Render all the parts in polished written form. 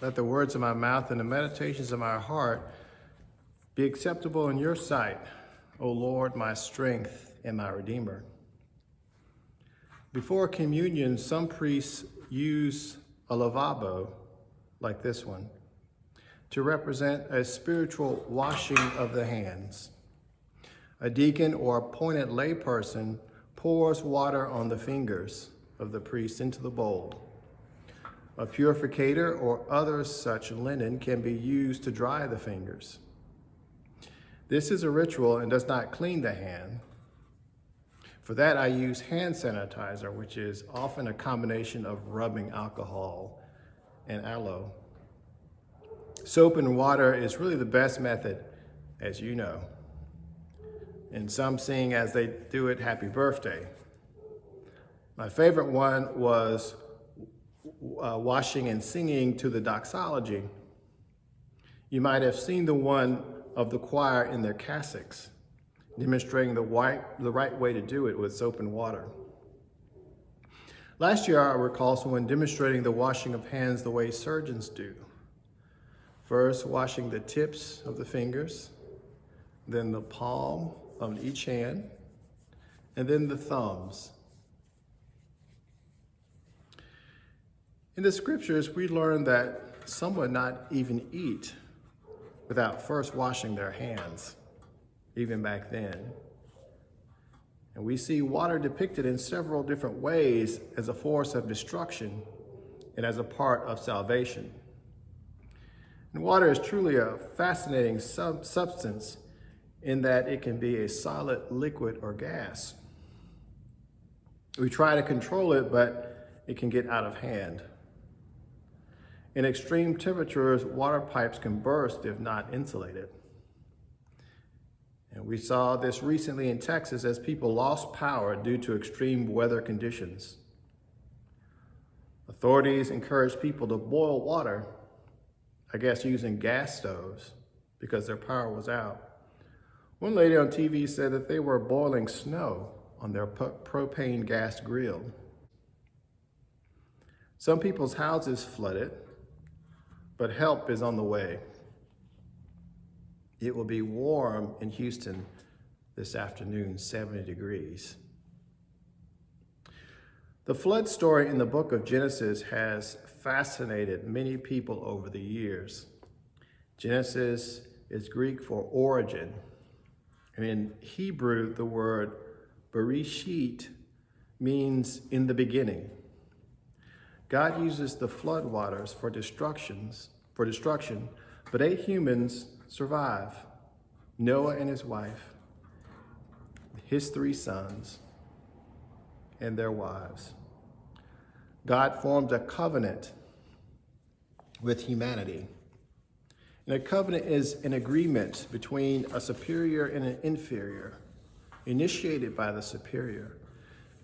let the words of my mouth and the meditations of my heart be acceptable in your sight, O Lord, my strength and my Redeemer. Before communion, some priests use a lavabo, like this one, to represent a spiritual washing of the hands. A deacon or appointed layperson pours water on the fingers of the priest into the bowl. A purificator or other such linen can be used to dry the fingers. This is a ritual and does not clean the hand. For that, I use hand sanitizer, which is often a combination of rubbing alcohol and aloe. Soap and water is really the best method, as you know. And some sing as they do it, happy birthday. My favorite one was washing and singing to the doxology. You might have seen the one of the choir in their cassocks, demonstrating the right way to do it with soap and water. Last year, I recall someone demonstrating the washing of hands the way surgeons do. First, washing the tips of the fingers, then the palm of each hand, and then the thumbs. In the scriptures, we learn that some would not even eat without first washing their hands, even back then. And we see water depicted in several different ways as a force of destruction and as a part of salvation. And water is truly a fascinating substance in that it can be a solid, liquid, or gas. We try to control it, but it can get out of hand. In extreme temperatures, water pipes can burst if not insulated. And we saw this recently in Texas as people lost power due to extreme weather conditions. Authorities encouraged people to boil water, I guess using gas stoves, because their power was out. One lady on TV said that they were boiling snow on their propane gas grill. Some people's houses flooded, but help is on the way. It will be warm in Houston this afternoon, 70 degrees. The flood story in the book of Genesis has fascinated many people over the years. Genesis is Greek for origin, and in Hebrew, the word Bereshit means in the beginning. God uses the floodwaters for destruction, but 8 humans survive. Noah and his wife, his 3 sons, and their wives. God formed a covenant with humanity. And a covenant is an agreement between a superior and an inferior, initiated by the superior.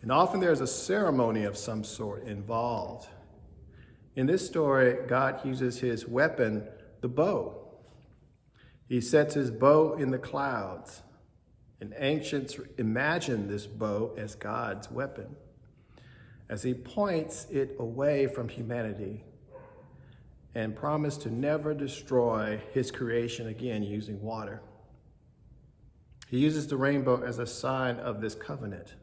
And often there's a ceremony of some sort involved. In this story, God uses his weapon, the bow. He sets his bow in the clouds, and ancients imagined this bow as God's weapon, as he points it away from humanity and promised to never destroy his creation again using water. He uses the rainbow as a sign of this covenant.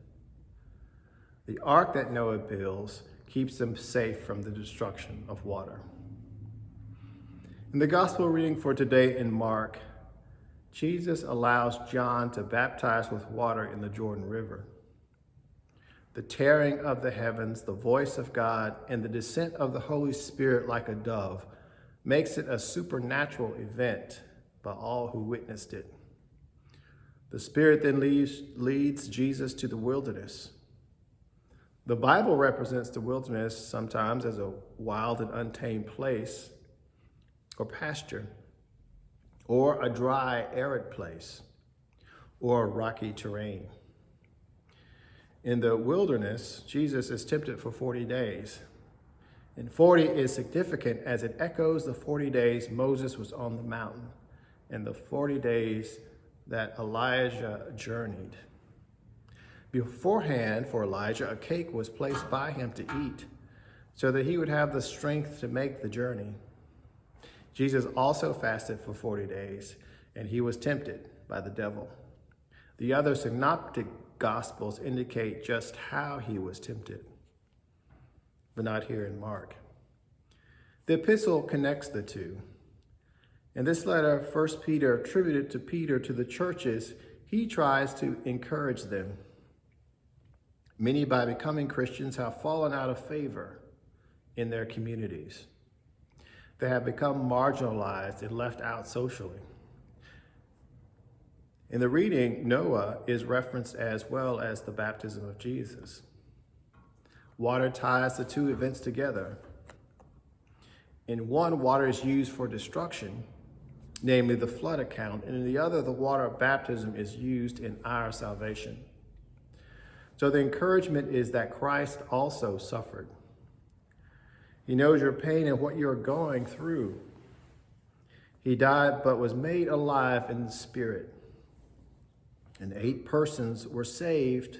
The ark that Noah builds keeps them safe from the destruction of water. In the gospel reading for today in Mark, Jesus allows John to baptize with water in the Jordan River. The tearing of the heavens, the voice of God, and the descent of the Holy Spirit like a dove makes it a supernatural event by all who witnessed it. The Spirit then leads Jesus to the wilderness. The Bible represents the wilderness sometimes as a wild and untamed place or pasture, or a dry, arid place, or rocky terrain. In the wilderness, Jesus is tempted for 40 days. And 40 is significant as it echoes the 40 days Moses was on the mountain and the 40 days that Elijah journeyed. Beforehand, for Elijah, a cake was placed by him to eat so that he would have the strength to make the journey. Jesus also fasted for 40 days, and he was tempted by the devil. The other synoptic gospels indicate just how he was tempted, but not here in Mark. The epistle connects the two. In this letter, 1 Peter attributed to Peter to the churches, he tries to encourage them. Many, by becoming Christians, have fallen out of favor in their communities. They have become marginalized and left out socially. In the reading, Noah is referenced as well as the baptism of Jesus. Water ties the two events together. In one, water is used for destruction, namely the flood account, and in the other, the water of baptism is used in our salvation. So the encouragement is that Christ also suffered. He knows your pain and what you're going through. He died but was made alive in the Spirit. And 8 persons were saved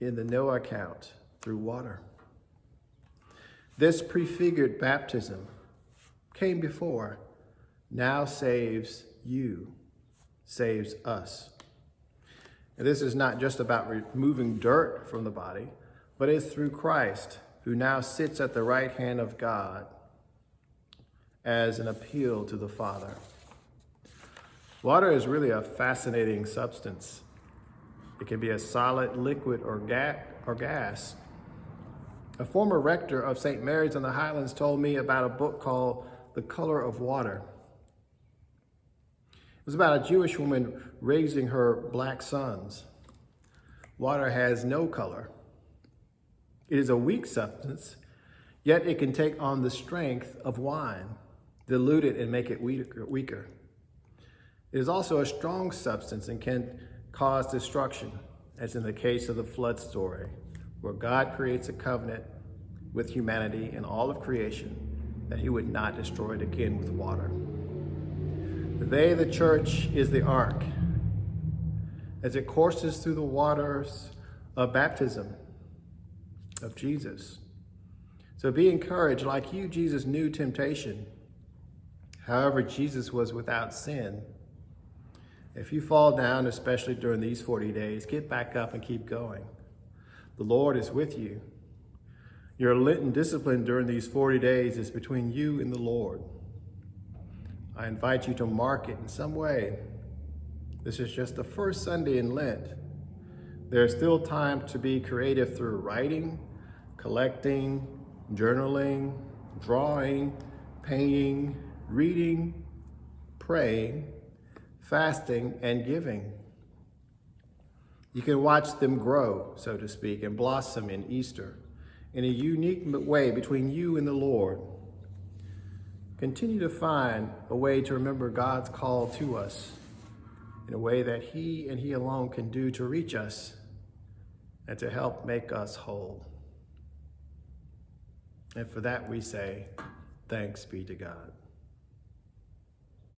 in the Noah account through water. This prefigured baptism came before, now saves you, saves us. And this is not just about removing dirt from the body, but it's through Christ, who now sits at the right hand of God as an appeal to the Father. Water is really a fascinating substance. It can be a solid, liquid, or gas. A former rector of St. Mary's in the Highlands told me about a book called The Color of Water. It was about a Jewish woman raising her black sons. Water has no color. It is a weak substance, yet it can take on the strength of wine, dilute it and make it weaker. It is also a strong substance and can cause destruction, as in the case of the flood story, where God creates a covenant with humanity and all of creation that he would not destroy it again with water. They, the church, is the ark as it courses through the waters of baptism of Jesus. So be encouraged. Like you, Jesus knew temptation. However, Jesus was without sin. If you fall down, especially during these 40 days, get back up and keep going. The Lord is with you. Your Lenten discipline during these 40 days is between you and the Lord. I invite you to mark it in some way. This is just the first Sunday in Lent. There's still time to be creative through writing, collecting, journaling, drawing, painting, reading, praying, fasting, and giving. You can watch them grow, so to speak, and blossom in Easter in a unique way between you and the Lord. Continue to find a way to remember God's call to us in a way that he and he alone can do to reach us and to help make us whole. And for that we say, thanks be to God.